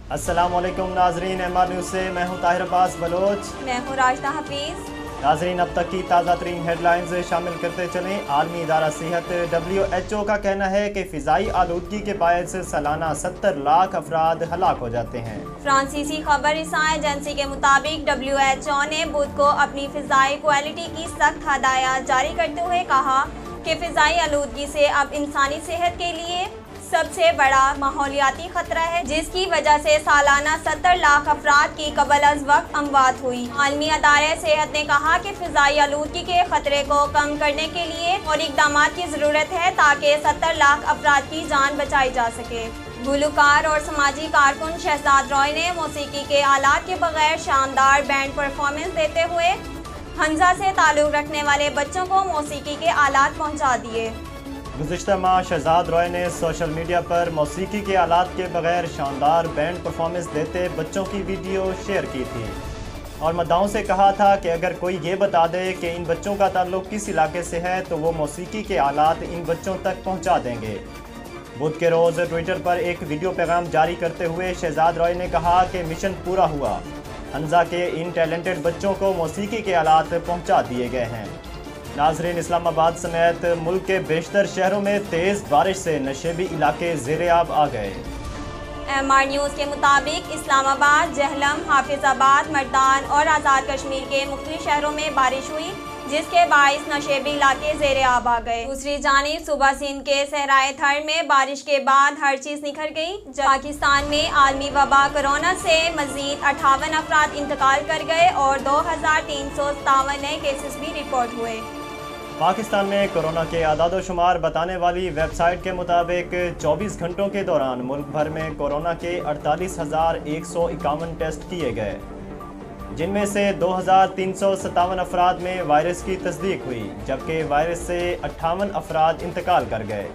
अस्सलामुअलैकुम नाजरीन, MR news से मैं हूं ताहिर अब्बास बलोच। मैं हूं राशिदा हफीज। नाजरीन, अब तक की ताज़ा तरीन हेडलाइंस शामिल करते चलें। आलमी इदारा सेहत WHO का कहना है कि फ़िज़ाई आलूदगी के बायस सालाना 70 लाख अफराद हलाक हो जाते हैं। फ्रांसीसी खबर रसां एजेंसी के मुताबिक WHO ने बुध को अपनी फ़िज़ाई क्वालिटी की सख्त हदायत जारी करते हुए कहा कि फ़िज़ाई आलूदगी से अब इंसानी सेहत के लिए सबसे बड़ा माहौलियाती खतरा है, जिसकी वजह से सालाना 70 लाख अफराद की कबल अज वक्त अमवात हुई। आलमी अदारे सेहत ने कहा कि फ़िज़ाई आलूदगी के खतरे को कम करने के लिए और इक़दामात की ज़रूरत है ताकि 70 लाख अफराद की जान बचाई जा सके। गुलकार और समाजी कारकुन शहजाद रॉय ने मौसीकी के आलात के बगैर शानदार बैंड परफॉर्मेंस देते हुए हंजा से ताल्लुक़ रखने वाले बच्चों को मौसीकी के आलात पहुँचा दिए। गुज़िश्ता माह शहजाद रॉय ने सोशल मीडिया पर मौसीकी के आलात के बगैर शानदार बैंड परफॉर्मेंस देते बच्चों की वीडियो शेयर की थी और मद्दाओं से कहा था कि अगर कोई ये बता दे कि इन बच्चों का ताल्लुक़ किस इलाके से है तो वो मौसीकी के आलात इन बच्चों तक पहुंचा देंगे। बुध के रोज़ ट्विटर पर एक वीडियो पैगाम जारी करते हुए शहजाद रॉय ने कहा कि मिशन पूरा हुआ, हंजा के इन टैलेंटेड बच्चों को मौसीकी के आलात पहुँचा दिए गए हैं। नाजरीन, इस्लामाबाद समेत मुल्क के बेशतर शहरों में तेज़ बारिश से नशेबी इलाके ज़ेर-ए-आब आ गए। MR न्यूज़ के मुताबिक इस्लामाबाद, जहलम, हाफिजाबाद, मर्दान और आज़ाद कश्मीर के मुख्तलिफ शहरों में बारिश हुई, जिसके बाइस नशेबी इलाके ज़ेर-ए-आब आ गए। दूसरी जानिब सूबा सिंध के सहराए थर में बारिश के बाद हर चीज़ निखर गई। पाकिस्तान में आलमी वबा कोरोना से मज़ीद 58 अफराद इंतकाल कर गए और 2357 नए केसेस भी रिपोर्ट हुए। पाकिस्तान में कोरोना के आदाद-ओ-शुमार बताने वाली वेबसाइट के मुताबिक 24 घंटों के दौरान मुल्क भर में कोरोना के 48,151 टेस्ट किए गए, जिनमें से 2,357 अफराद में वायरस की तस्दीक हुई, जबकि वायरस से 58 अफराद इंतकाल कर गए।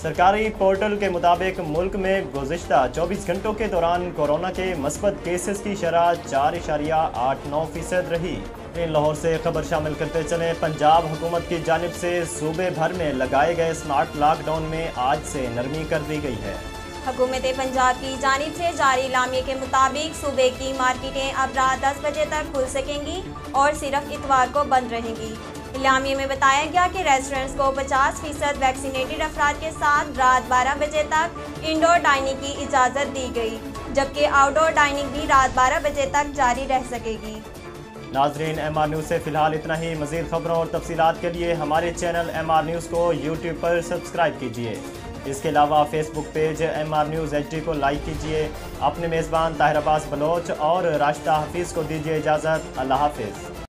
सरकारी पोर्टल के मुताबिक मुल्क में गुज़िश्ता 24 घंटों के दौरान कोरोना के मस्बत केसेस की शरह 4.89% रही। लाहौर से खबर शामिल करते चले। पंजाब हुकूमत की जानिब से सूबे भर में लगाए गए स्मार्ट लॉकडाउन में आज से नरमी कर दी गई है। हुकूमत पंजाब की जानिब से जारी इलामिये के मुताबिक सूबे की मार्केटें अब रात 10 बजे तक खुल सकेंगी और सिर्फ इतवार को बंद रहेंगी। इलामिये में बताया गया कि रेस्टोरेंट्स को 50% वैक्सीनेटेड अफराद के साथ रात 12 बजे तक इंडोर डाइनिंग की इजाज़त दी गई, जबकि आउटडोर डाइनिंग भी रात 12 बजे तक जारी रह सकेगी। नाजरीन, MR न्यूज़ से फ़िलहाल इतना ही। मज़ीद खबरों और तफसीलात के लिए हमारे चैनल MR न्यूज़ को YouTube पर सब्सक्राइब कीजिए। इसके अलावा Facebook page MR news HD को लाइक कीजिए। अपने मेज़बान ताहिर अब्बास बलोच और राशिदा हफीज़ को दीजिए इजाज़त। अल्लाह हाफ़िज़।